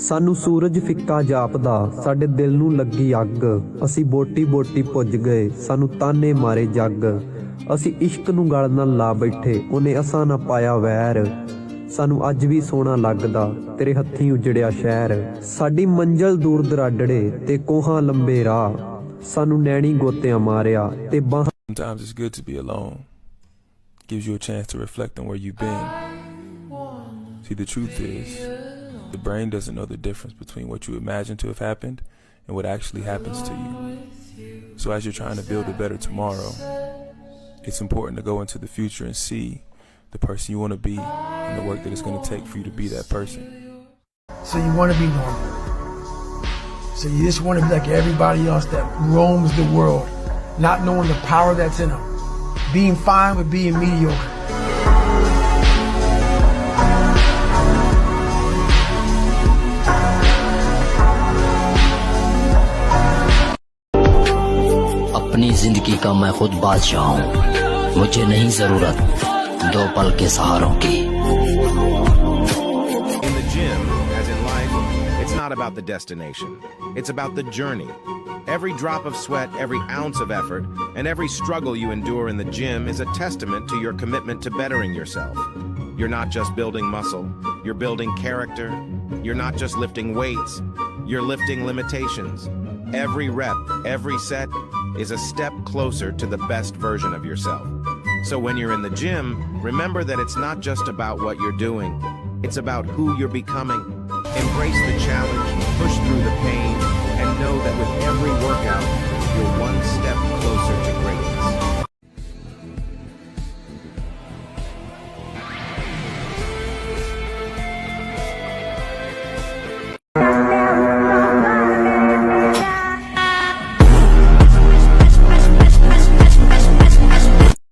ਸਾਨੂੰ ਸੂਰਜ ਫਿੱਕਾ ਜਾਪਦਾ, ਸਾਡੇ ਦਿਲ ਨੂੰ ਲੱਗੀ ਅੱਗ। ਅਸੀਂ ਬੋਟੀ ਬੋਟੀ ਭੁੱਜ ਗਏ, ਸਾਨੂੰ ਤਾਨੇ ਮਾਰੇ ਜੱਗ। ਅਸੀਂ ਇਸ਼ਕ ਨੂੰ ਗਲ ਨਾਲ ਲਾ ਬੈਠੇ, ਉਹਨੇ ਅਸਾਂ ਨਾ ਪਾਇਆ ਵੈਰ। ਸਾਨੂੰ ਅੱਜ ਵੀ ਸੋਹਣਾ ਲੱਗਦਾ, ਤੇਰੇ ਹੱਥੀਂ ਉਜੜਿਆ ਸ਼ਹਿਰ। ਸਾਡੀ ਮੰਜ਼ਲ ਦੂਰ ਦਰਾਡੜੇ ਤੇ ਕੋਹਾਂ ਲੰਬੇ ਰਾਹ, ਸਾਨੂੰ ਨੈਣੀ ਗੋਤਿਆਂ ਮਾਰਿਆ ਤੇ ਬਾਹਾਂ। Sometimes it's good to be alone. Gives you a chance to reflect on where you've been. See, the truth is, the brain doesn't know the difference between what you imagine to have happened and what actually happens to you. So as you're trying to build a better tomorrow, it's important to go into the future and see the person you want to be and the work that it's going to take for you to be that person. So you want to be normal. So you just want to be like everybody else that roams the world, not knowing the power that's in them. Being fine with being mediocre. अपनी जिंदगी का मैं खुद बादशाह हूँ, मुझे नहीं जरूरत दो पल के सहारों की। In the gym, as in life, it's not about the destination. It's about the journey. Every drop of sweat, every ounce of effort, and every struggle you endure in the gym is a testament to your commitment to bettering yourself. You're not just building muscle, you're building character. You're not just lifting weights, you're lifting limitations. Every rep, every set is a step closer to the best version of yourself. So when you're in the gym, remember that it's not just about what you're doing, it's about who you're becoming. Embrace the challenge, push through the pain, and know that with every workout, you're one step closer